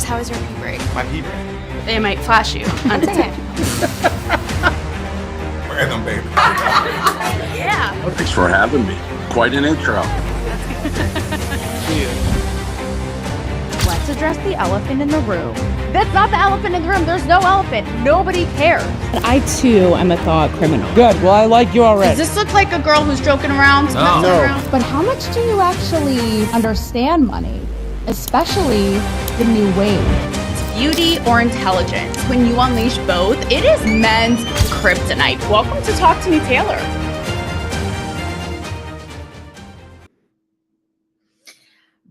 how was your pee break? My pee break. They might flash you on TikTok. Random baby. Yeah. Well, thanks for having me. Quite an intro. Let's address the elephant in the room. That's not the elephant in the room. There's no elephant. Nobody cares. I, too, am a thought criminal. Good. Well, I like you already. Does this look like a girl who's joking around? No. Around? But how much do you actually understand money? Especially the new wave. Beauty or intelligence? When you unleash both, it is men's kryptonite. Welcome to Talk to Me, Taylor.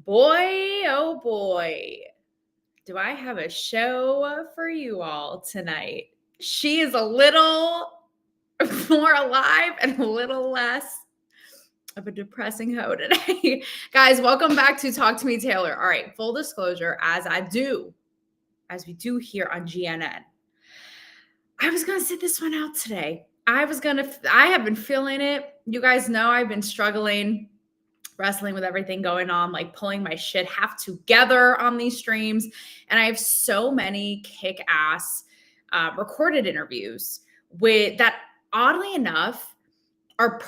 Boy, oh boy, do I have a show for you all tonight. She is a little more alive and a little less of a depressing hoe today. Guys, welcome back to Talk to Me, Taylor. All right, full disclosure, as we do here on GNN, I was going to sit this one out today. I have been feeling it. You guys know I've been struggling, wrestling with everything going on, like pulling my shit half together on these streams. And I have so many kick-ass recorded interviews that, oddly enough, are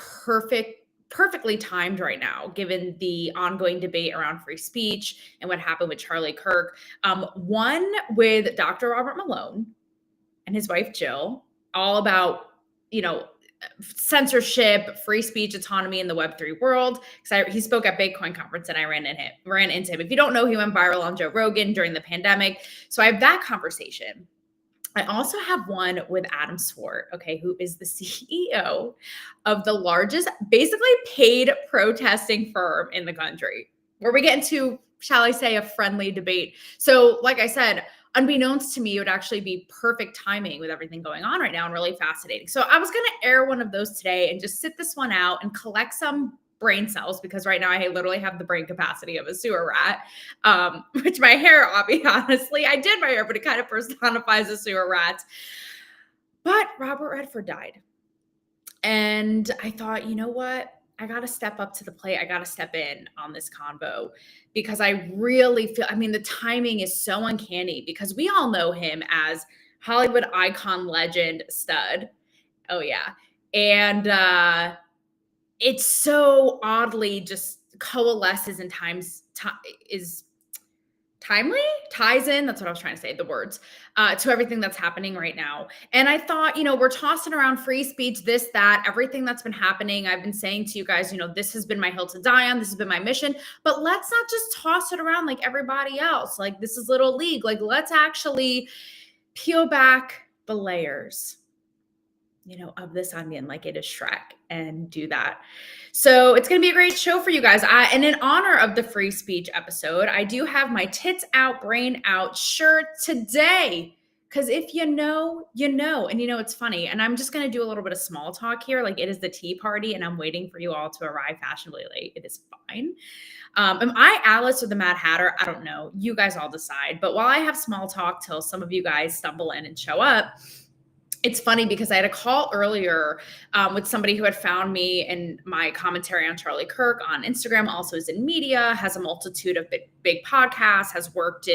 perfectly timed right now, given the ongoing debate around free speech and what happened with Charlie Kirk. One with Dr. Robert Malone and his wife, Jill, all about, censorship, free speech, autonomy in the Web3 world. He spoke at Bitcoin conference and I ran into him. If you don't know, he went viral on Joe Rogan during the pandemic. So I have that conversation. I also have one with Adam Swart, who is the CEO of the largest, basically paid protesting firm in the country, where we get into, shall I say, a friendly debate. So like I said, unbeknownst to me, it would actually be perfect timing with everything going on right now and really fascinating. So I was going to air one of those today and just sit this one out and collect some brain cells, because right now I literally have the brain capacity of a sewer rat, which my hair, honestly, I did my hair, but it kind of personifies a sewer rat. But Robert Redford died. And I thought, you know what? I got to step up to the plate. I got to step in on this convo, because I really feel, the timing is so uncanny, because we all know him as Hollywood icon, legend, stud. Oh yeah. And it's so oddly just coalesces and ties in, that's what I was trying to say, the words, to everything that's happening right now. And I thought, we're tossing around free speech, this, that, everything that's been happening. I've been saying to you guys, this has been my hill to die on. This has been my mission. But let's not just toss it around like everybody else. Like, this is Little League. Like, let's actually peel back the layers, of this onion, like it is Shrek, and do that. So it's going to be a great show for you guys. And in honor of the free speech episode, I do have my Tits Out, Brain Out shirt today. Because if you know, you know. And it's funny. And I'm just going to do a little bit of small talk here. Like, it is the tea party and I'm waiting for you all to arrive fashionably late. It is fine. Am I Alice or the Mad Hatter? I don't know. You guys all decide. But while I have small talk till some of you guys stumble in and show up, it's funny because I had a call earlier with somebody who had found me in my commentary on Charlie Kirk on Instagram, also is in media, has a multitude of big podcasts, has worked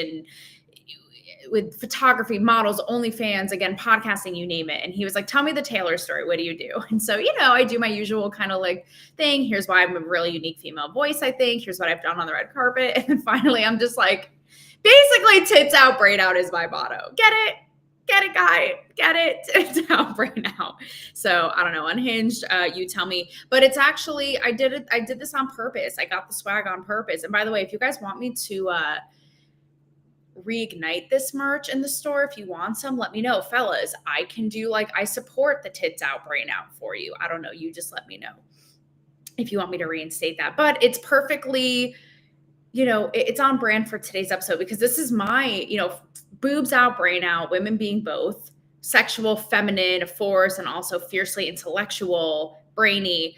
with photography, models, OnlyFans, again, podcasting, you name it. And he was like, tell me the Taylor story. What do you do? And so, I do my usual kind of like thing. Here's why I'm a really unique female voice, I think. Here's what I've done on the red carpet. And then finally, I'm just like, basically, tits out, brain out is my motto. Get it? Get it, guy. Get it. It's out right now. So I don't know. Unhinged. You tell me. But it's actually, I did this on purpose. I got the swag on purpose. And by the way, if you guys want me to reignite this merch in the store, if you want some, let me know, fellas. I can do I support the Tits Out, Brain Out for you. I don't know. You just let me know if you want me to reinstate that. But it's perfectly, it's on brand for today's episode, because this is my, boobs out, brain out, women being both sexual, feminine, a force, and also fiercely intellectual, brainy,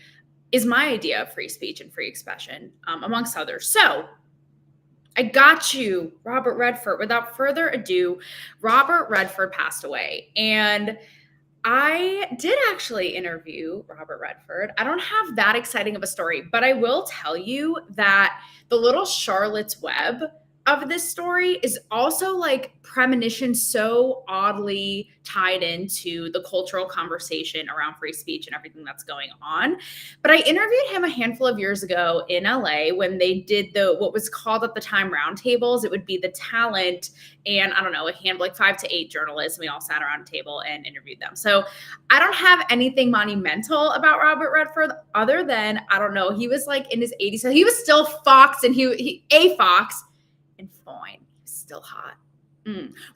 is my idea of free speech and free expression, amongst others. So I got you, Robert Redford. Without further ado, Robert Redford passed away. And I did actually interview Robert Redford. I don't have that exciting of a story, but I will tell you that the little Charlotte's Web of this story is also like premonition so oddly tied into the cultural conversation around free speech and everything that's going on. But I interviewed him a handful of years ago in LA when they did what was called at the time roundtables. It would be the talent and I don't know, like 5 to 8 journalists. And we all sat around a table and interviewed them. So I don't have anything monumental about Robert Redford other than, I don't know, he was like in his 80s. So he was still Fox and he a Fox. And fine, he's still hot.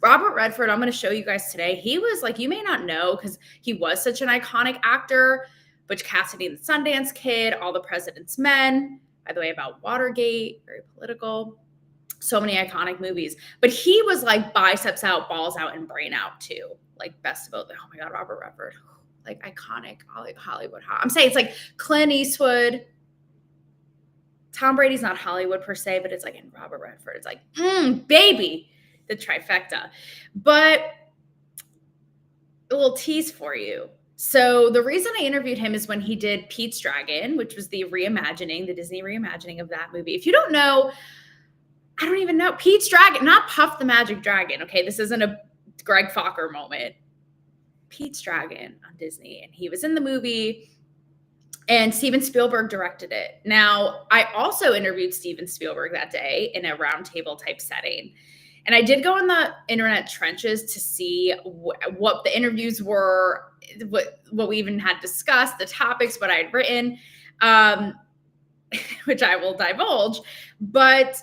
Robert Redford, I'm going to show you guys today. He was like, you may not know because he was such an iconic actor. Butch Cassidy and the Sundance Kid, All the President's Men, by the way, about Watergate, very political. So many iconic movies. But he was like biceps out, balls out, and brain out too. Like best of both. Oh my God, Robert Redford. Like iconic Hollywood. I'm saying it's like Clint Eastwood. Tom Brady's not Hollywood per se, but it's like in Robert Redford. It's like, baby, the trifecta. But a little tease for you. So the reason I interviewed him is when he did Pete's Dragon, which was the Disney reimagining of that movie. If you don't know, I don't even know. Pete's Dragon, not Puff the Magic Dragon. Okay, this isn't a Greg Fokker moment. Pete's Dragon on Disney. And he was in the movie. And Steven Spielberg directed it. Now, I also interviewed Steven Spielberg that day in a roundtable type setting. And I did go in the internet trenches to see what the interviews were, what we even had discussed, the topics, what I had written, which I will divulge. But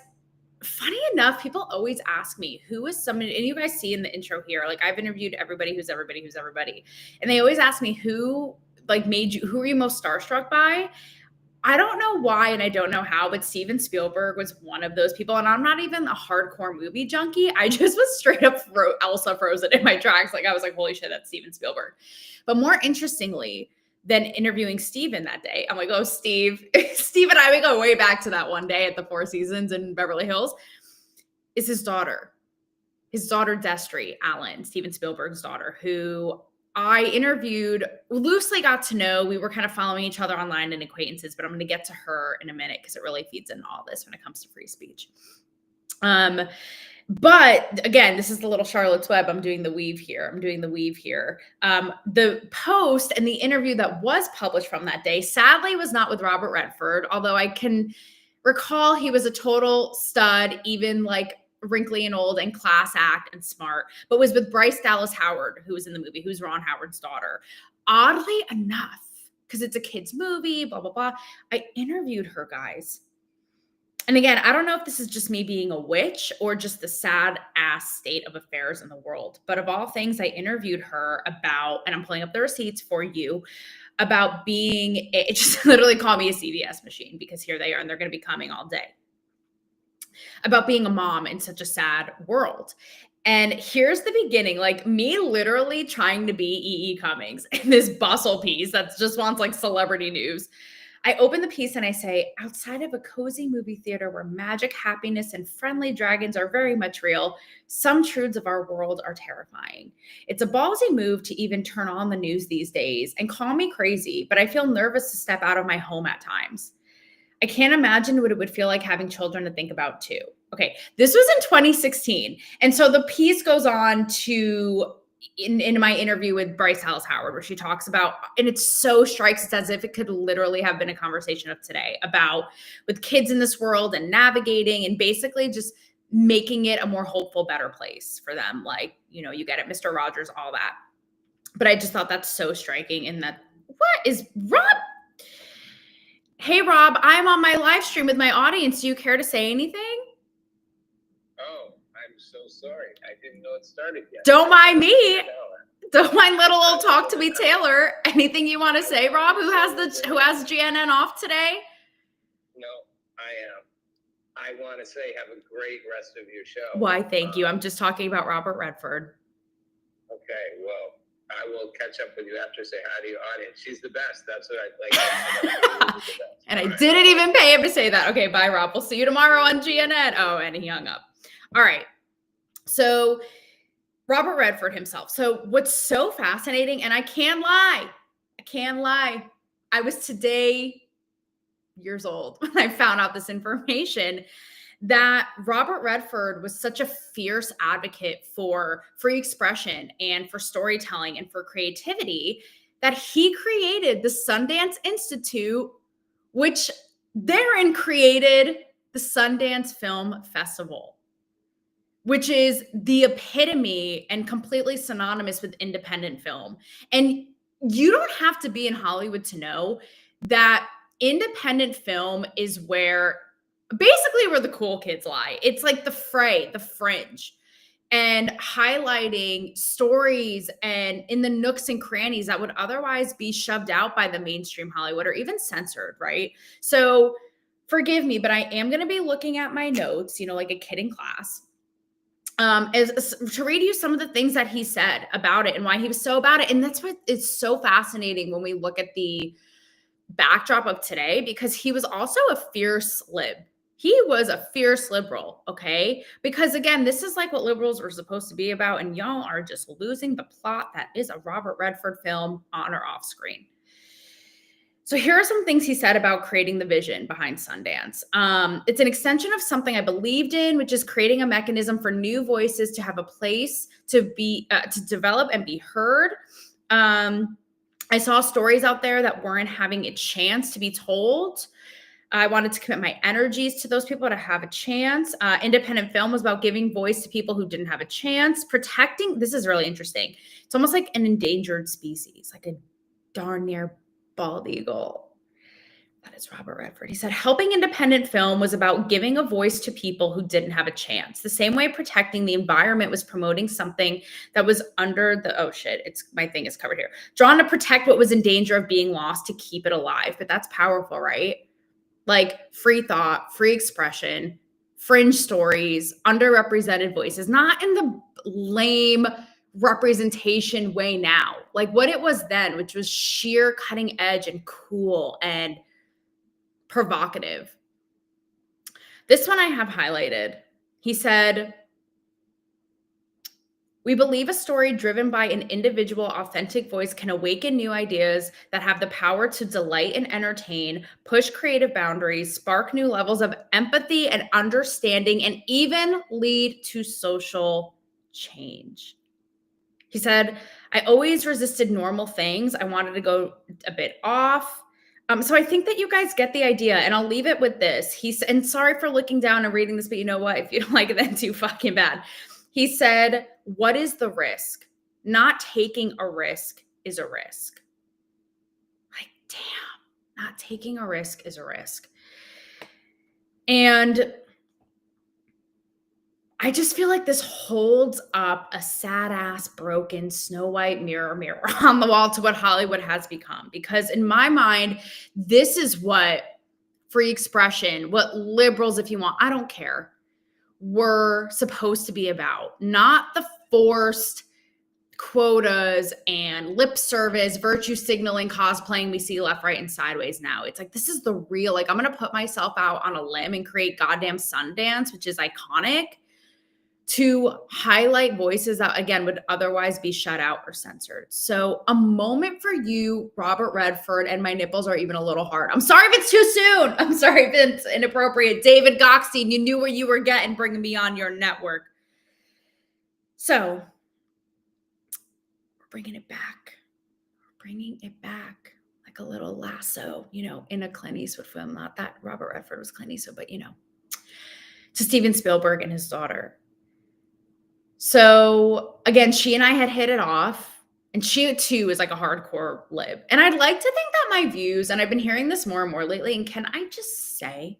funny enough, people always ask me, who is somebody, and you guys see in the intro here, like I've interviewed everybody who's everybody who's everybody. And they always ask me who were you most starstruck by? I don't know why and I don't know how, but Steven Spielberg was one of those people. And I'm not even a hardcore movie junkie. I just was straight up Elsa frozen in my tracks. Like I was like, holy shit, that's Steven Spielberg. But more interestingly than interviewing Steven that day, I'm like, oh, Steve and I, we go way back to that one day at the Four Seasons in Beverly Hills, is his daughter Destry Allen, Steven Spielberg's daughter, who I interviewed, loosely got to know. We were kind of following each other online and acquaintances, but I'm going to get to her in a minute because it really feeds into all this when it comes to free speech. But again, this is the little Charlotte's Web. I'm doing the weave here. The post and the interview that was published from that day, sadly, was not with Robert Redford, although I can recall he was a total stud, even like wrinkly and old and class act and smart, but was with Bryce Dallas Howard, who was in the movie, who's Ron Howard's daughter. Oddly enough, because it's a kid's movie, blah, blah, blah, I interviewed her, guys. And again, I don't know if this is just me being a witch or just the sad ass state of affairs in the world, but of all things, I interviewed her about, and I'm pulling up the receipts for you, about being, it just literally called me a CVS machine because here they are and they're going to be coming all day. About being a mom in such a sad world. And here's the beginning, like me literally trying to be E.E. Cummings in this bustle piece that just wants like celebrity news. I open the piece and I say, outside of a cozy movie theater where magic, happiness, and friendly dragons are very much real, some truths of our world are terrifying. It's a ballsy move to even turn on the news these days, and call me crazy, but I feel nervous to step out of my home at times. I can't imagine what it would feel like having children to think about too. Okay, this was in 2016. And so the piece goes on to, in my interview with Bryce Dallas Howard, where she talks about, and it so strikes, it's as if it could literally have been a conversation of today about with kids in this world and navigating and basically just making it a more hopeful, better place for them. Like, you know, you get it, Mr. Rogers, all that. But I just thought that's so striking in that, what is Rob? Hey, Rob, I'm on my live stream with my audience. Do you care to say anything? Oh, I'm so sorry. I didn't know it started yet. Don't mind me. Don't mind little old talk to me, Taylor. Anything you want to say, Rob? Who has GNN off today? No, I am. I want to say have a great rest of your show. Why, thank you. I'm just talking about Robert Redford. Okay, well, I will catch up with you after, say hi to your audience. She's the best. That's what I like. And I didn't even pay him to say that. Okay, bye, Rob. We'll see you tomorrow on GNN. Oh, and he hung up. All right. So Robert Redford himself. So what's so fascinating, and I can't lie. I was today years old when I found out this information, that Robert Redford was such a fierce advocate for free expression and for storytelling and for creativity that he created the Sundance Institute, which therein created the Sundance Film Festival, which is the epitome and completely synonymous with independent film. And you don't have to be in Hollywood to know that independent film is basically where the cool kids lie. It's like the fray, the fringe, and highlighting stories and in the nooks and crannies that would otherwise be shoved out by the mainstream Hollywood or even censored, right? So forgive me, but I am going to be looking at my notes, like a kid in class, to read you some of the things that he said about it and why he was so about it. And that's what is so fascinating when we look at the backdrop of today, because he was also a fierce lib. He was a fierce liberal, okay? Because again, this is like what liberals are supposed to be about, and y'all are just losing the plot that is a Robert Redford film on or off screen. So here are some things he said about creating the vision behind Sundance. It's an extension of something I believed in, which is creating a mechanism for new voices to have a place to develop and be heard. I saw stories out there that weren't having a chance to be told. I wanted to commit my energies to those people to have a chance. Independent film was about giving voice to people who didn't have a chance. Protecting, this is really interesting. It's almost like an endangered species, like a darn near bald eagle. That is Robert Redford. He said, helping independent film was about giving a voice to people who didn't have a chance. The same way protecting the environment was promoting something that was under the, oh shit, my thing is covered here. Drawn to protect what was in danger of being lost to keep it alive. But that's powerful, right? Like free thought, free expression, fringe stories, underrepresented voices, not in the lame representation way now, like what it was then, which was sheer cutting edge and cool and provocative. This one I have highlighted. He said, we believe a story driven by an individual authentic voice can awaken new ideas that have the power to delight and entertain, push creative boundaries, spark new levels of empathy and understanding, and even lead to social change. He said, I always resisted normal things. I wanted to go a bit off. So I think that you guys get the idea, and I'll leave it with this. And sorry for looking down and reading this, but you know what? If you don't like it, then too fucking bad. He said, what is the risk? Not taking a risk is a risk. Like, damn, not taking a risk is a risk. And I just feel like this holds up a sad ass, broken Snow White mirror on the wall to what Hollywood has become. Because in my mind, this is what free expression, what liberals, if you want, I don't care, were supposed to be about. Not the forced quotas and lip service, virtue signaling, cosplaying we see left, right, and sideways now. It's like, this is the real, like, I'm going to put myself out on a limb and create goddamn Sundance, which is iconic, to highlight voices that, again, would otherwise be shut out or censored. So a moment for you, Robert Redford, and my nipples are even a little hard. I'm sorry if it's too soon. I'm sorry if it's inappropriate. David Goxstein, you knew what you were getting bringing me on your network. So we're bringing it back. We're bringing it back like a little lasso, in a Clint Eastwood film. Not that Robert Redford was Clint Eastwood, but, to Steven Spielberg and his daughter. So again, she and I had hit it off, and she too is like a hardcore lib. And I'd like to think that my views, and I've been hearing this more and more lately, and can I just say,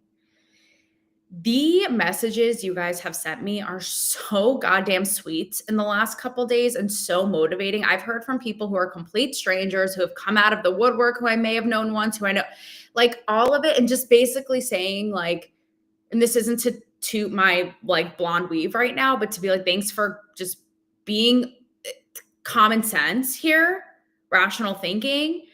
the messages you guys have sent me are so goddamn sweet in the last couple days and so motivating. I've heard from people who are complete strangers who have come out of the woodwork, who I may have known once, who I know, like all of it, and just basically saying like, and this isn't to my like blonde weave right now, but to be like, thanks for just being common sense here, rational thinking,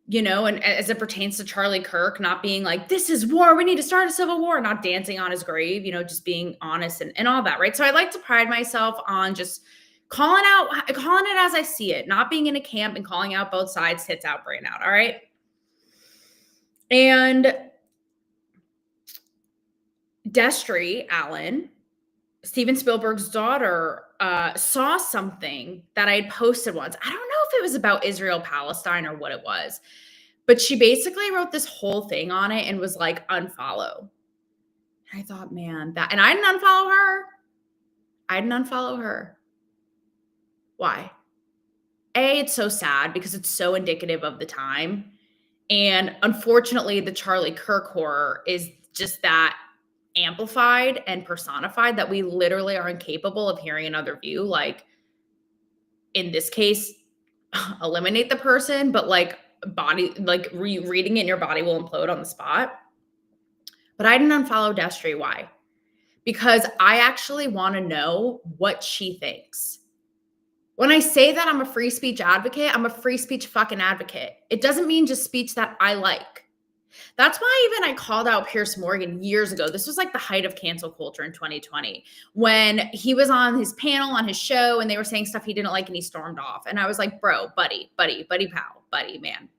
and as it pertains to Charlie Kirk, not being like, this is war, we need to start a civil war, not dancing on his grave, just being honest and all that, right? So I like to pride myself on just calling it as I see it, not being in a camp and calling out both sides, tits out, brain out, all right? And Destry Allen, Steven Spielberg's daughter, saw something that I had posted once. I don't know if it was about Israel, Palestine, or what it was, but she basically wrote this whole thing on it and was like, unfollow. And I thought, man, and I didn't unfollow her. I didn't unfollow her. Why? A, it's so sad because it's so indicative of the time. And unfortunately, the Charlie Kirk horror is just that amplified and personified that we literally are incapable of hearing another view. Like in this case, eliminate the person, but like body, like reading it in your body will implode on the spot. But I didn't unfollow Destry. Why? Because I actually want to know what she thinks. When I say that I'm a free speech advocate, I'm a free speech fucking advocate. It doesn't mean just speech that I like. That's why even I called out Piers Morgan years ago. This was like the height of cancel culture in 2020 when he was on his panel on his show and they were saying stuff he didn't like and he stormed off. And I was like, bro, buddy, pal, buddy, man.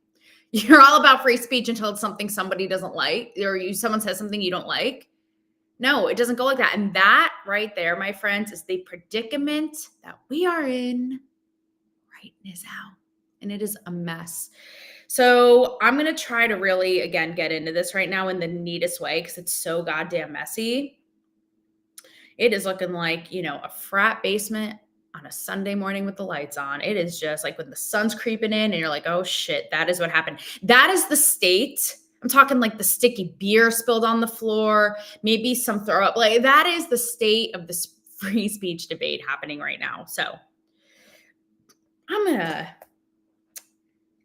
You're all about free speech until it's something somebody doesn't like or someone says something you don't like. No, it doesn't go like that. And that right there, my friends, is the predicament that we are in right now. And it is a mess. So I'm going to try to really, again, get into this right now in the neatest way because it's so goddamn messy. It is looking like, a frat basement on a Sunday morning with the lights on. It is just like when the sun's creeping in and you're like, oh shit, that is what happened. That is the state. I'm talking like the sticky beer spilled on the floor, maybe some throw up. Like that is the state of this free speech debate happening right now. So I'm going to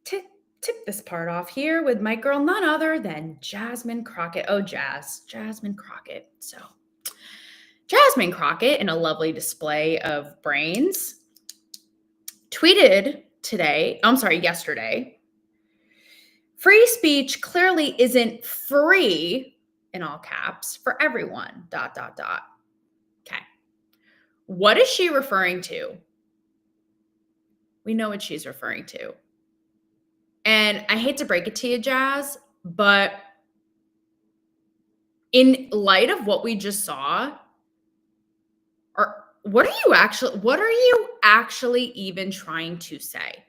tip this part off here with my girl, none other than Jasmine Crockett. Oh, Jasmine Crockett. So Jasmine Crockett, in a lovely display of brains, tweeted yesterday, free speech clearly isn't free, in all caps, for everyone, ... Okay. What is she referring to? We know what she's referring to. And I hate to break it to you, Jazz, but in light of what we just saw, what are you actually even trying to say?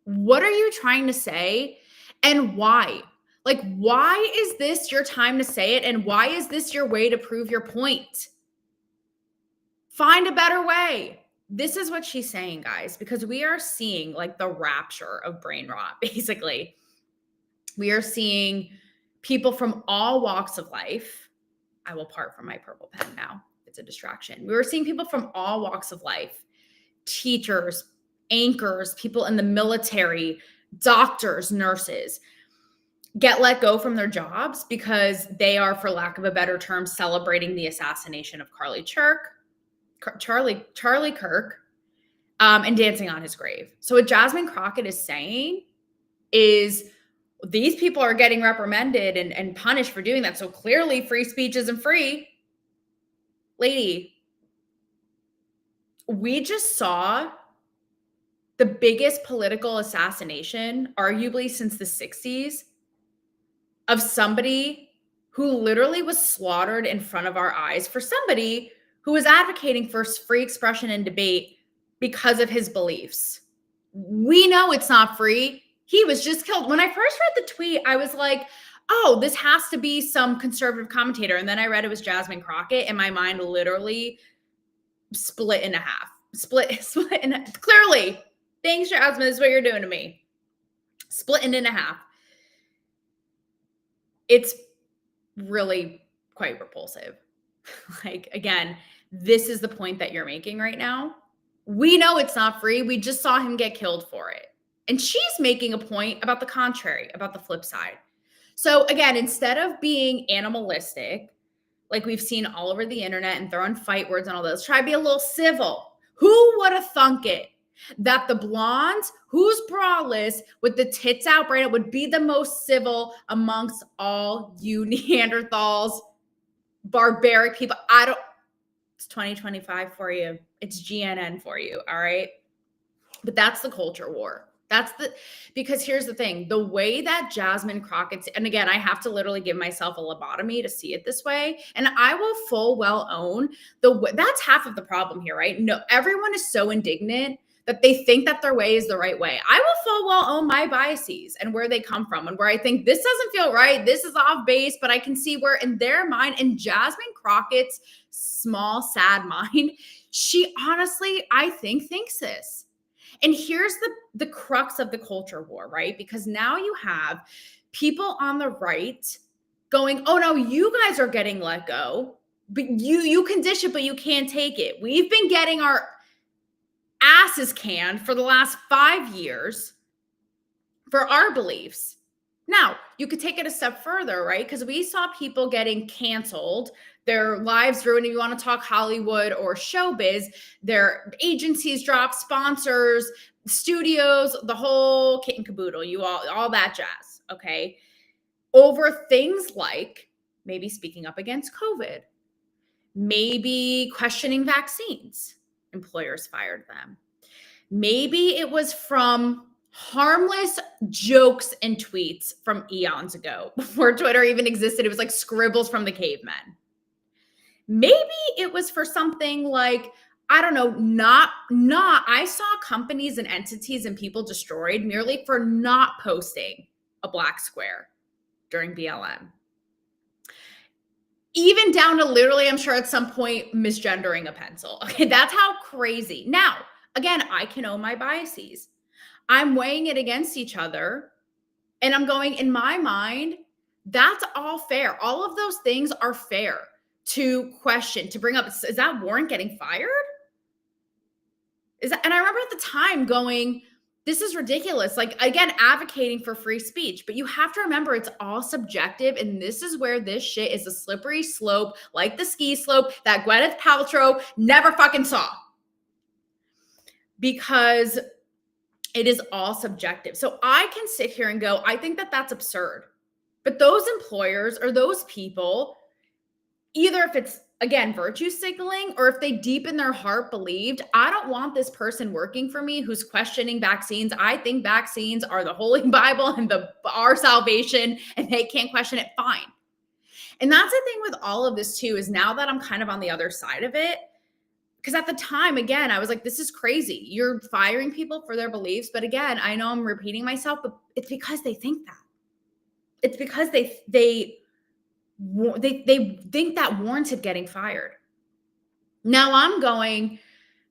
What are you trying to say? And why? Like, why is this your time to say it? And why is this your way to prove your point? Find a better way. This is what she's saying, guys, because we are seeing like the rapture of brain rot, basically. We are seeing people from all walks of life. I will part from my purple pen now. It's a distraction. We were seeing people from all walks of life, teachers, anchors, people in the military, doctors, nurses, get let go from their jobs because they are, for lack of a better term, celebrating the assassination of Charlie Kirk, and dancing on his grave. So what Jasmine Crockett is saying is these people are getting reprimanded and punished for doing that. So clearly free speech isn't free. Lady, we just saw the biggest political assassination, arguably since the 60s, of somebody who literally was slaughtered in front of our eyes for somebody who was advocating for free expression and debate because of his beliefs. We know it's not free. He was just killed. When I first read the tweet, I was like, oh, this has to be some conservative commentator. And then I read it was Jasmine Crockett, and my mind literally split in half. Clearly. Thanks, Jasmine. This is what you're doing to me. Splitting in half. It's really quite repulsive. Like, again, this is the point that you're making right now. We know it's not free. We just saw him get killed for it. And she's making a point about the contrary, about the flip side. So again, instead of being animalistic, like we've seen all over the internet and throwing fight words and all those, try to be a little civil. Who would have thunk it that the blondes who's braless with the tits out right now would be the most civil amongst all you Neanderthals, barbaric people? It's 2025 for you. It's GNN for you. All right. But that's the culture war. Because here's the thing, the way that Jasmine Crockett, and again, I have to literally give myself a lobotomy to see it this way. And I will full well own that's half of the problem here, right? No, everyone is so indignant that they think that their way is the right way. I will full well own my biases and where they come from and where I think this doesn't feel right. This is off base, but I can see where in their mind, in Jasmine Crockett's small, sad mind, she honestly, I think, thinks this. And here's the crux of the culture war, right? Because now you have people on the right going, oh no, you guys are getting let go, but you can dish it, but you can't take it. We've been getting our asses canned for the last 5 years for our beliefs. Now, you could take it a step further, right? Because we saw people getting canceled, their lives ruined. If you want to talk Hollywood or showbiz, their agencies dropped, sponsors, studios, the whole kit and caboodle, all that jazz, okay? Over things like maybe speaking up against COVID, maybe questioning vaccines. Employers fired them. Maybe it was from harmless jokes and tweets from eons ago, before Twitter even existed. It was like scribbles from the cavemen. Maybe it was for something like, I don't know, I saw companies and entities and people destroyed merely for not posting a black square during BLM. Even down to literally, I'm sure at some point, misgendering a pencil. Okay, that's how crazy. Now, again, I can own my biases. I'm weighing it against each other. And I'm going, in my mind, that's all fair. All of those things are fair to question, to bring up. Is that Warren getting fired? And I remember at the time going, this is ridiculous. Like, again, advocating for free speech, but you have to remember it's all subjective. And this is where this shit is a slippery slope, like the ski slope that Gwyneth Paltrow never fucking saw. Because it is all subjective. So I can sit here and go, I think that that's absurd. But those employers or those people, either if it's, again, virtue signaling, or if they deep in their heart believed, I don't want this person working for me who's questioning vaccines. I think vaccines are the Holy Bible and our salvation, and they can't question it. Fine. And that's the thing with all of this too, is now that I'm kind of on the other side of it, because at the time, again, I was like, this is crazy. You're firing people for their beliefs. But again, I know I'm repeating myself, but it's because they think that. It's because they think that warranted getting fired. Now I'm going,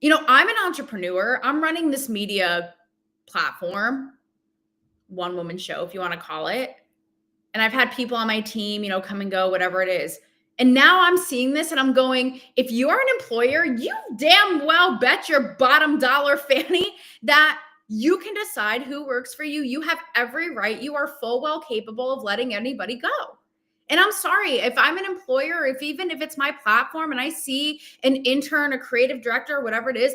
I'm an entrepreneur. I'm running this media platform, one woman show, if you want to call it. And I've had people on my team, come and go, whatever it is. And now I'm seeing this and I'm going, if you're an employer, you damn well bet your bottom dollar fanny that you can decide who works for you. You have every right. You are full well capable of letting anybody go. And I'm sorry, if I'm an employer, even if it's my platform and I see an intern, a creative director, whatever it is,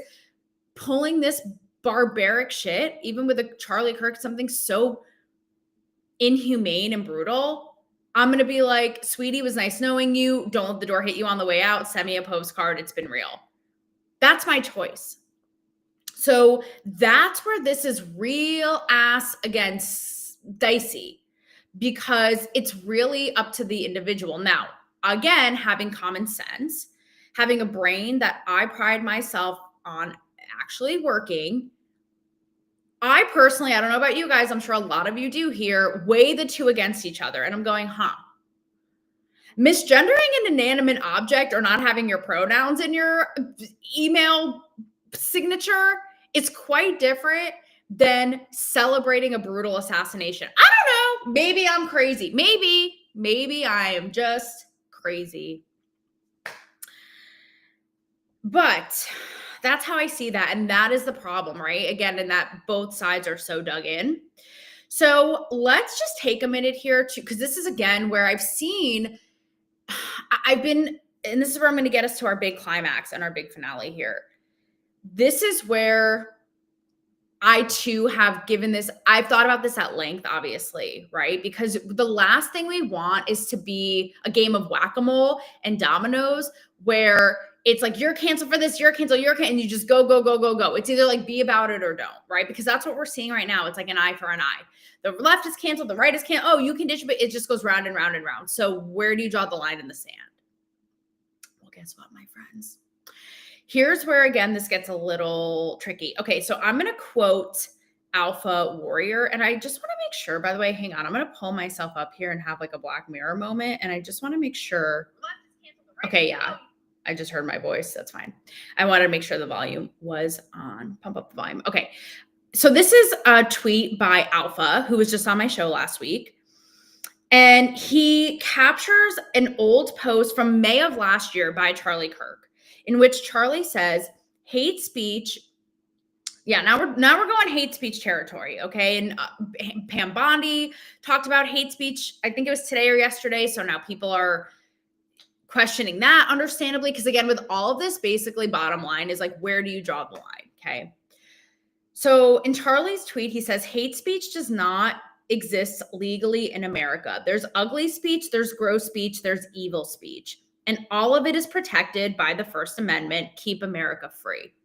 pulling this barbaric shit, even with a Charlie Kirk, something so inhumane and brutal, I'm going to be like, sweetie, it was nice knowing you. Don't let the door hit you on the way out. Send me a postcard. It's been real. That's my choice. So that's where this is real ass, again, dicey. Because it's really up to the individual. Now, again, having common sense, having a brain that I pride myself on actually working. I personally, I don't know about you guys, I'm sure a lot of you do here, weigh the two against each other. And I'm going, misgendering an inanimate object or not having your pronouns in your email signature is quite different than celebrating a brutal assassination. I don't know. Maybe I'm crazy. Maybe I am just crazy. But that's how I see that. And that is the problem, right? Again, and that both sides are so dug in. So let's just take a minute here because this is, again, where and this is where I'm going to get us to our big climax and our big finale here. This is where I too have I've thought about this at length, obviously, right? Because the last thing we want is to be a game of whack-a-mole and dominoes where it's like, you're canceled for this, you're canceled, and you just go, go, go, go, go. It's either like be about it or don't, right? Because that's what we're seeing right now. It's like an eye for an eye. The left is canceled, the right is canceled. Oh, you condition, but it just goes round and round and round. So where do you draw the line in the sand? Well, guess what, my friends? Here's where, again, this gets a little tricky. Okay, so I'm going to quote Alpha Warrior, and I just want to make sure, by the way, hang on, I'm going to pull myself up here and have like a Black Mirror moment, and I just want to make sure. Okay, yeah. I just heard my voice. That's fine. I wanted to make sure the volume was on. Pump up the volume. Okay. So this is a tweet by Alpha, who was just on my show last week. And he captures an old post from May of last year by Charlie Kirk, in which Charlie says, hate speech. Yeah, now we're going hate speech territory, okay? And Pam Bondi talked about hate speech. I think it was today or yesterday. So now people are questioning that, understandably, because again, with all of this, basically bottom line is like, where do you draw the line? Okay. So in Charlie's tweet, he says, hate speech does not exist legally in America. There's ugly speech, there's gross speech, there's evil speech. And all of it is protected by the First Amendment. Keep America free.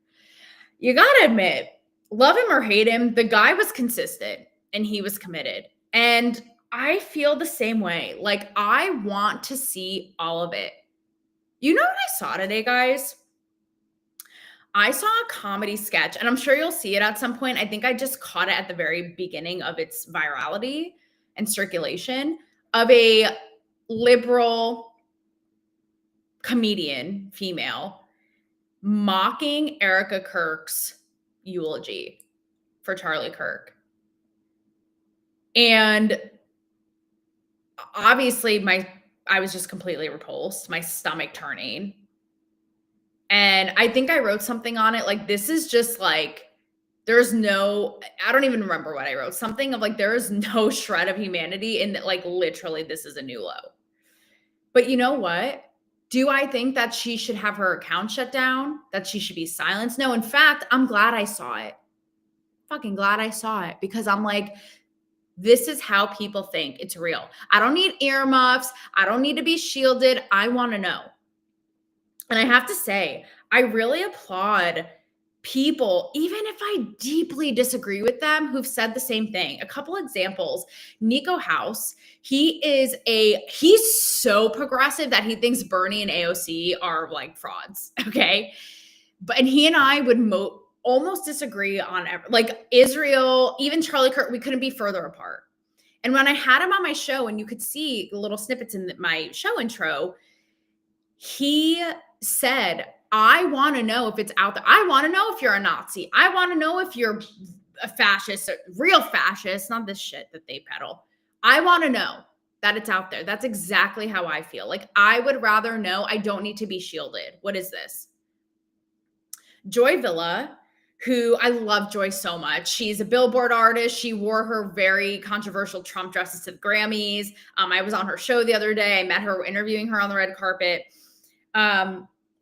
You gotta admit, love him or hate him, the guy was consistent and he was committed. And I feel the same way. Like, I want to see all of it. You know what I saw today, guys? I saw a comedy sketch, and I'm sure you'll see it at some point. I think I just caught it at the very beginning of its virality and circulation, of a liberal comedian, female, mocking Erica Kirk's eulogy for Charlie Kirk. And obviously I was just completely repulsed, my stomach turning. And I think I wrote something on it. Like, this is just like, I don't even remember what I wrote. Something of like, there is no shred of humanity in that. Like, literally, this is a new low. But you know what? Do I think that she should have her account shut down? That she should be silenced? No, in fact, I'm glad I saw it. Fucking glad I saw it, because I'm like, this is how people think. It's real. I don't need earmuffs. I don't need to be shielded. I want to know. And I have to say, I really applaud people, even if I deeply disagree with them, who've said the same thing. A couple examples. Nico House, he's so progressive that he thinks Bernie and AOC are like frauds, okay? And he and I would almost disagree on like Israel, even Charlie Kirk, we couldn't be further apart. And when I had him on my show, and you could see the little snippets in my show intro, he said, I want to know if it's out there. I want to know if you're a Nazi. I want to know if you're a fascist, a real fascist, not this shit that they peddle. I want to know that it's out there. That's exactly how I feel. Like, I would rather know. I don't need to be shielded. What is this? Joy Villa, who I love Joy so much. She's a Billboard artist. She wore her very controversial Trump dresses to the Grammys. I was on her show the other day. I met her interviewing her on the red carpet.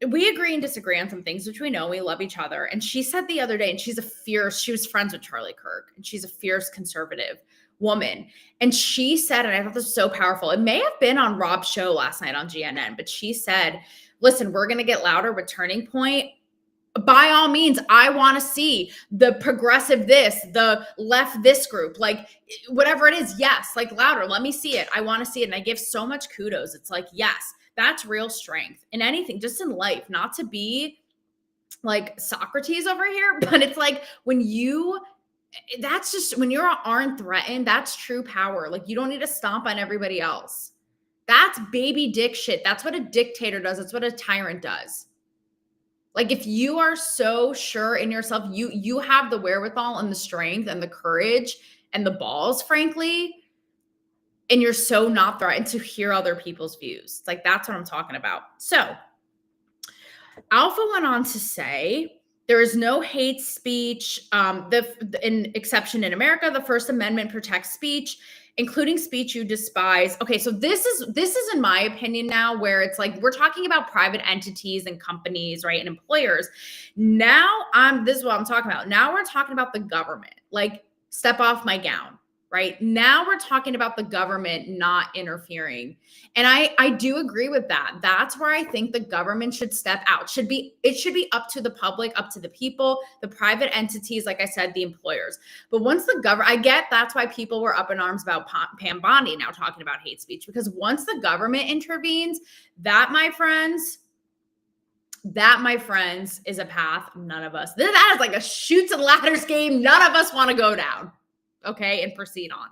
We agree and disagree on some things, which we know. We love each other. And she said the other day, and she was friends with Charlie Kirk, and she's a fierce conservative woman. And she said, and I thought this was so powerful, it may have been on Rob's show last night on GNN, but she said, listen, we're going to get louder with Turning Point. By all means, I want to see the progressive this, the left this group, like whatever it is. Yes, like louder. Let me see it. I want to see it. And I give so much kudos. It's like, yes, that's real strength in anything, just in life, not to be like Socrates over here, but it's like when you aren't threatened, that's true power. Like, you don't need to stomp on everybody else. That's baby dick shit. That's what a dictator does. That's what a tyrant does. Like, if you are so sure in yourself, you have the wherewithal and the strength and the courage and the balls, frankly, and you're so not threatened to hear other people's views. It's like, that's what I'm talking about. So Alpha went on to say, there is no hate speech. An exception in America, the First Amendment protects speech, including speech you despise. Okay, so this is in my opinion now, where it's like, we're talking about private entities and companies, right, and employers. Now this is what I'm talking about. Now we're talking about the government. Like, step off my gown. right? Now we're talking about the government not interfering. And I do agree with that. That's where I think the government should step out. It should be up to the public, up to the people, the private entities, like I said, the employers. But once the government, I get that's why people were up in arms about Pam Bondi now talking about hate speech, because once the government intervenes, that, my friends, is a path none of us, that is like a chutes and ladders game none of us want to go down. Okay, and proceed on.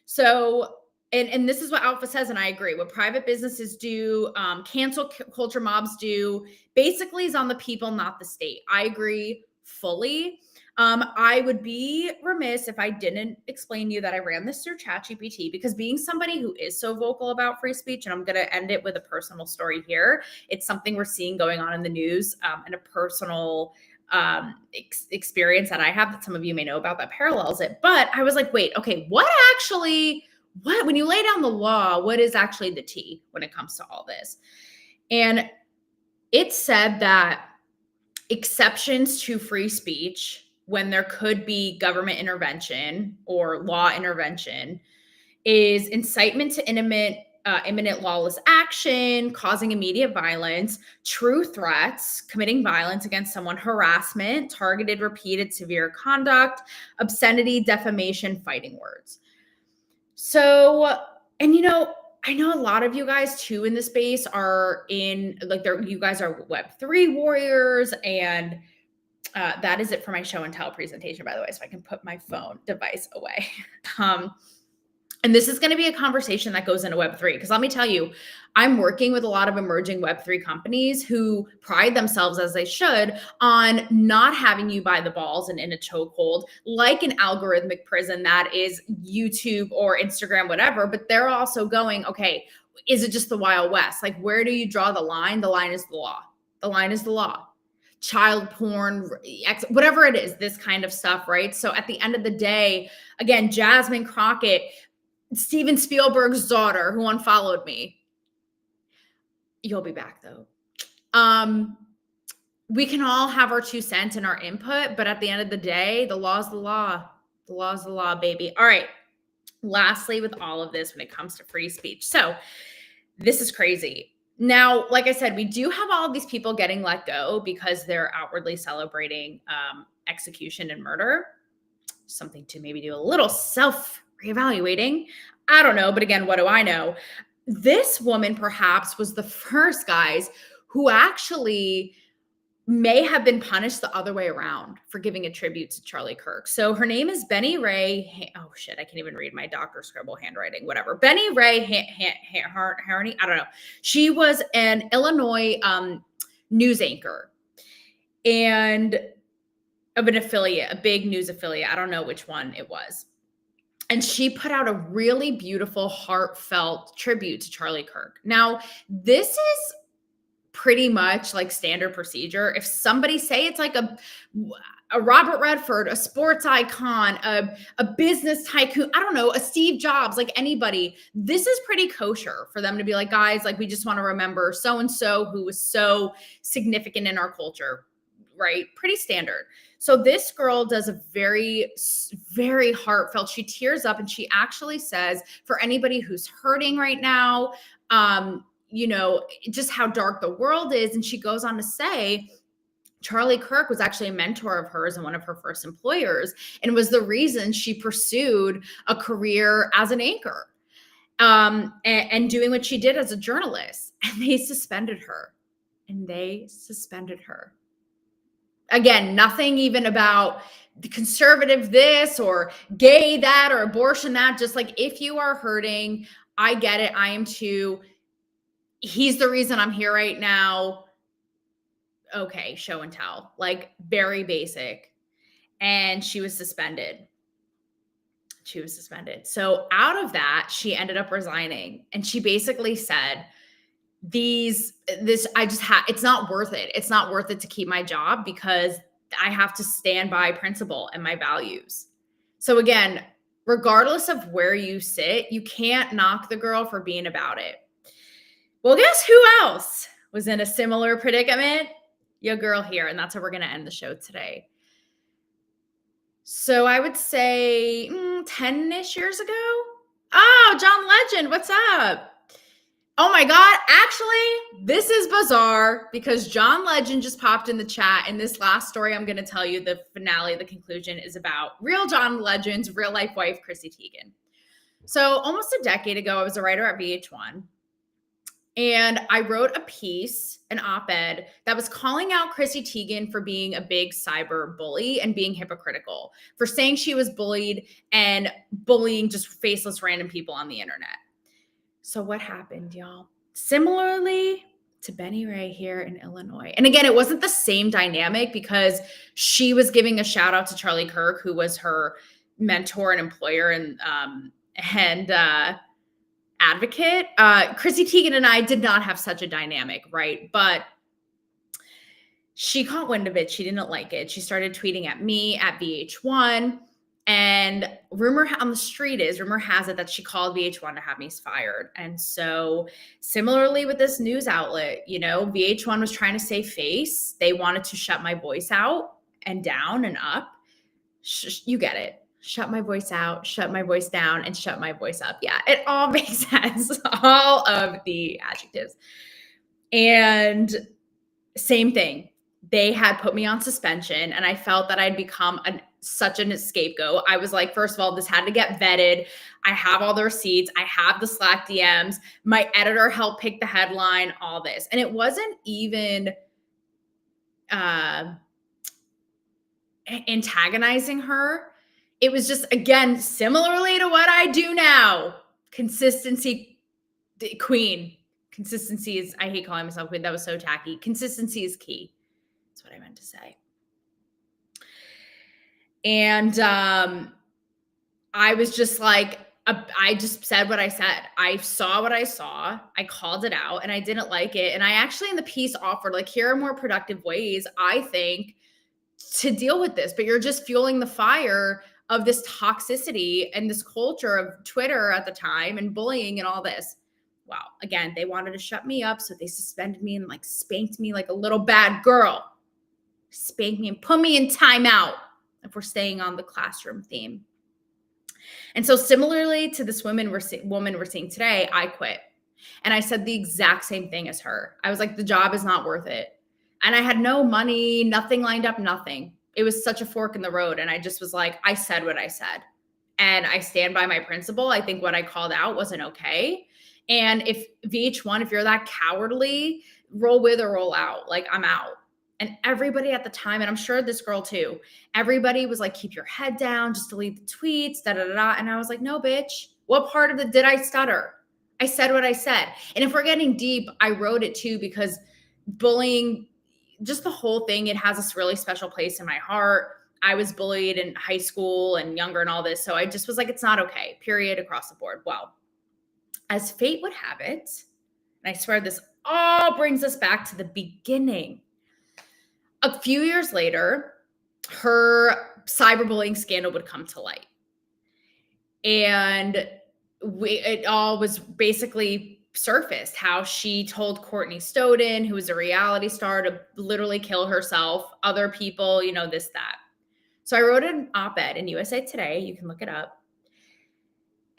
So, and this is what Alpha says, and I agree. What private businesses do, cancel culture mobs do, basically is on the people, not the state. I agree fully. I would be remiss if I didn't explain to you that I ran this through ChatGPT, because being somebody who is so vocal about free speech, and I'm going to end it with a personal story here. It's something we're seeing going on in the news, and a personal experience that I have that some of you may know about that parallels it. But I was like, wait, okay, what when you lay down the law, what is actually the tea when it comes to all this? And it said that exceptions to free speech, when there could be government intervention or law intervention, is incitement to imminent lawless action, causing immediate violence, true threats, committing violence against someone, harassment, targeted, repeated, severe conduct, obscenity, defamation, fighting words. So, and I know a lot of you guys too in the space are you guys are Web3 warriors, and that is it for my show and tell presentation, by the way, so I can put my phone device away. And this is going to be a conversation that goes into Web3, because let me tell you, I'm working with a lot of emerging Web3 companies who pride themselves, as they should, on not having you by the balls and in a chokehold, like an algorithmic prison that is YouTube or Instagram, whatever. But they're also going, okay, is it just the Wild West? Like, where do you draw the line? The line is the law. The line is the law. Child porn, whatever it is, this kind of stuff, right? So at the end of the day, again, Jasmine Crockett, Steven Spielberg's daughter, who unfollowed me. You'll be back though. We can all have our 2 cents and our input, but at the end of the day, the law is the law. The law is the law, baby. All right. Lastly, with all of this, when it comes to free speech. So this is crazy. Now, like I said, we do have all of these people getting let go because they're outwardly celebrating execution and murder. Something to maybe do a little self-reevaluating. I don't know, but again, what do I know? This woman perhaps was the first, guys, who actually may have been punished the other way around for giving a tribute to Charlie Kirk. So her name is Benny Ray. Oh shit, I can't even read my Dr. Scribble handwriting, whatever. Benny Ray Harney, I don't know. She was an Illinois news anchor and of an affiliate, a big news affiliate. I don't know which one it was. And she put out a really beautiful, heartfelt tribute to Charlie Kirk. Now, this is pretty much like standard procedure. If somebody, say it's like a Robert Redford, a sports icon, a business tycoon, I don't know, a Steve Jobs, like anybody, this is pretty kosher for them to be like, guys, like we just want to remember so-and-so who was so significant in our culture, right? Pretty standard. So this girl does a very, very heartfelt, she tears up and she actually says, for anybody who's hurting right now, just how dark the world is. And she goes on to say, Charlie Kirk was actually a mentor of hers and one of her first employers, and was the reason she pursued a career as an anchor and doing what she did as a journalist. And they suspended her. Again, nothing even about the conservative this or gay that or abortion that. Just like, if you are hurting, I get it. I am too. He's the reason I'm here right now. Okay, show and tell, like very basic. And she was suspended. So out of that, she ended up resigning. And she basically said, it's not worth it. It's not worth it to keep my job because I have to stand by principle and my values. So again, regardless of where you sit, you can't knock the girl for being about it. Well, guess who else was in a similar predicament? Your girl here. And that's how we're going to end the show today. So I would say 10-ish years ago. Oh, John Legend, what's up? Oh my God. Actually, this is bizarre because John Legend just popped in the chat. And this last story I'm going to tell you, the finale, the conclusion is about real John Legend's real life wife, Chrissy Teigen. So almost a decade ago, I was a writer at VH1. And I wrote a piece, an op-ed, that was calling out Chrissy Teigen for being a big cyber bully and being hypocritical, for saying she was bullied and bullying just faceless random people on the internet. So what happened, y'all? Similarly to Benny Ray here in Illinois. And again, it wasn't the same dynamic because she was giving a shout out to Charlie Kirk, who was her mentor and employer and advocate. Chrissy Teigen and I did not have such a dynamic, right? But she caught wind of it. She didn't like it. She started tweeting at me at VH1. And rumor on the street is, rumor has it that she called VH1 to have me fired. And so similarly with this news outlet, you know, VH1 was trying to save face. They wanted to shut my voice out and down and up. You get it. Shut my voice out, shut my voice down, and shut my voice up. Yeah, it all makes sense. All of the adjectives. And same thing. They had put me on suspension, and I felt that I'd become such an scapegoat. I was like, first of all, this had to get vetted. I have all the receipts. I have the Slack DMs. My editor helped pick the headline, all this. And it wasn't even antagonizing her. It was just, again, similarly to what I do now. Consistency queen. Consistency is, I hate calling myself queen. That was so tacky. Consistency is key. That's what I meant to say. And I was just like, I just said what I said. I saw what I saw. I called it out and I didn't like it. And I actually in the piece offered, like, here are more productive ways, I think, to deal with this. But you're just fueling the fire of this toxicity and this culture of Twitter at the time and bullying and all this. Wow. Again, they wanted to shut me up. So they suspended me and like spanked me like a little bad girl. Spanked me and put me in timeout, if we're staying on the classroom theme. And so similarly to this woman we're seeing today, I quit. And I said the exact same thing as her. I was like, the job is not worth it. And I had no money, nothing lined up, nothing. It was such a fork in the road. And I just was like, I said what I said. And I stand by my principle. I think what I called out wasn't okay. And if VH1, if you're that cowardly, roll with or roll out. Like, I'm out. And everybody at the time, and I'm sure this girl too, everybody was like, keep your head down, just delete the tweets, da da da da. And I was like, no, bitch. What part of it did I stutter? I said what I said. And if we're getting deep, I wrote it too, because bullying, just the whole thing, it has this really special place in my heart. I was bullied in high school and younger and all this. So I just was like, it's not okay, period, across the board. Well, as fate would have it, and I swear this all brings us back to the beginning. A few years later, her cyberbullying scandal would come to light. And it all was basically surfaced, how she told Courtney Stodden, who was a reality star, to literally kill herself, other people, you know, this, that. So I wrote an op-ed in USA Today. You can look it up.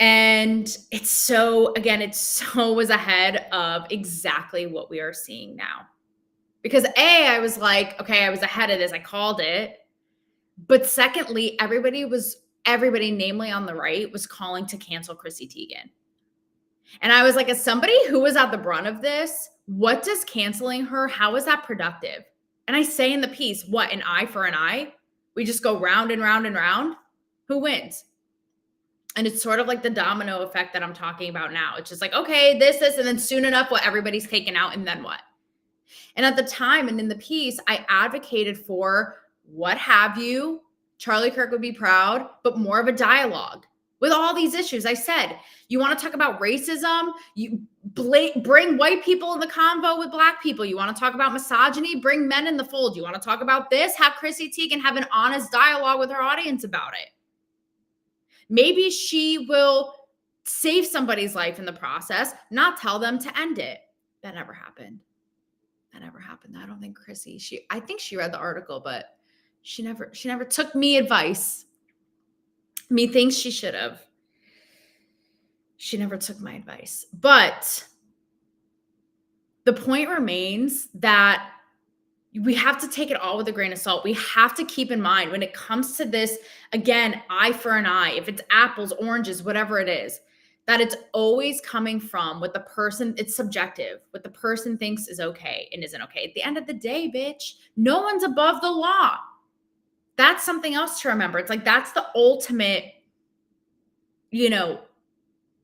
And it's so was ahead of exactly what we are seeing now. Because A, I was like, okay, I was ahead of this. I called it. But secondly, everybody, namely on the right, was calling to cancel Chrissy Teigen. And I was like, as somebody who was at the brunt of this, what does canceling her, how is that productive? And I say in the piece, what, an eye for an eye? We just go round and round and round? Who wins? And it's sort of like the domino effect that I'm talking about now. It's just like, okay, this, and then soon enough, what, everybody's taken out, and then what? And at the time and in the piece, I advocated for what have you, Charlie Kirk would be proud, but more of a dialogue with all these issues. I said, you want to talk about racism? You bring white people in the convo with black people. You want to talk about misogyny? Bring men in the fold. You want to talk about this? Have Chrissy Teigen have an honest dialogue with her audience about it. Maybe she will save somebody's life in the process, not tell them to end it. That never happened. I don't think Chrissy, I think she read the article, but she never took me advice. Methinks she should have. She never took my advice. But the point remains that we have to take it all with a grain of salt. We have to keep in mind when it comes to this, again, eye for an eye, if it's apples, oranges, whatever it is, that it's always coming from what the person, it's subjective, what the person thinks is okay and isn't okay. At the end of the day, bitch, no one's above the law. That's something else to remember. It's like, that's the ultimate,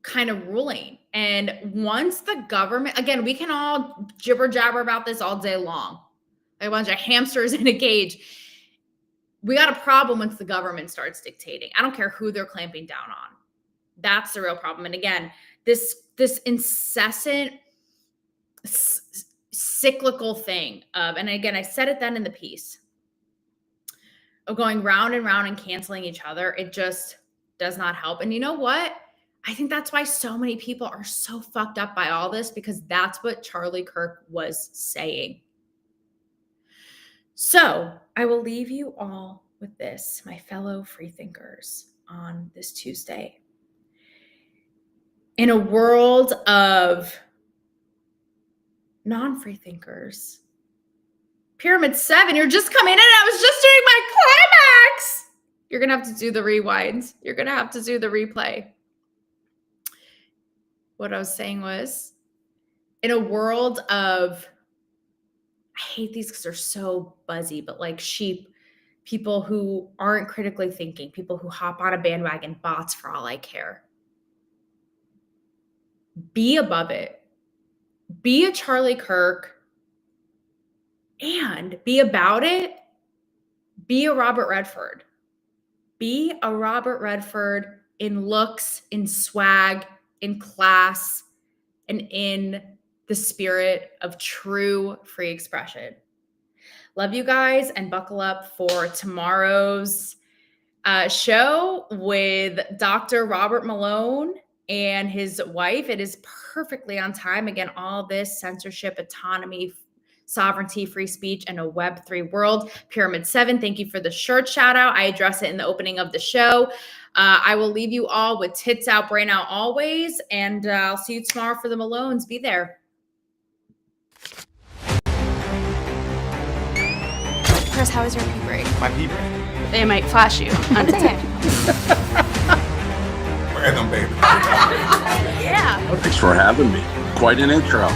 kind of ruling. And once the government, again, we can all jibber jabber about this all day long. Like a bunch of hamsters in a cage. We got a problem once the government starts dictating. I don't care who they're clamping down on. That's the real problem. And again, this incessant cyclical thing of, and again, I said it then in the piece, of going round and round and canceling each other. It just does not help. And you know what? I think that's why so many people are so fucked up by all this, because that's what Charlie Kirk was saying. So I will leave you all with this, my fellow freethinkers, on this Tuesday. In a world of non-freethinkers, Pyramid 7, you're just coming in. I was just doing my climax. You're going to have to do the rewind. You're going to have to do the replay. What I was saying was, in a world of, I hate these because they're so buzzy, but like sheep, people who aren't critically thinking, people who hop on a bandwagon, bots for all I care. Be above it. Be a Charlie Kirk and be about it. Be a Robert Redford. Be a Robert Redford in looks, in swag, in class, and in the spirit of true free expression. Love you guys, and buckle up for tomorrow's show with Dr. Robert Malone and his wife. It is perfectly on time. Again, all this censorship, autonomy, sovereignty, free speech, and a Web3 world. Pyramid 7, thank you for the shirt shout out. I address it in the opening of the show. I will leave you all with tits out, brain out always. And I'll see you tomorrow for the Malones. Be there. Chris, how was your pee break? My pee break. They might flash you on TikTok. Wear them, baby. Yeah. Thanks for having me. Quite an intro.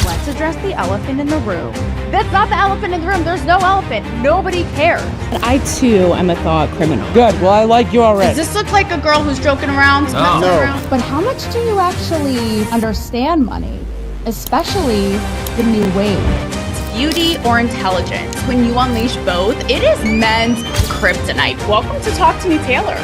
Let's address the elephant in the room. That's not the elephant in the room. There's no elephant. Nobody cares. And I too am a thought criminal. Good. Well, I like you already. Does this look like a girl who's joking around? No. But how much do you actually understand money? Especially the new wave. Beauty or intelligence? When you unleash both, it is men's kryptonite. Welcome to Talk to Me, Taylor.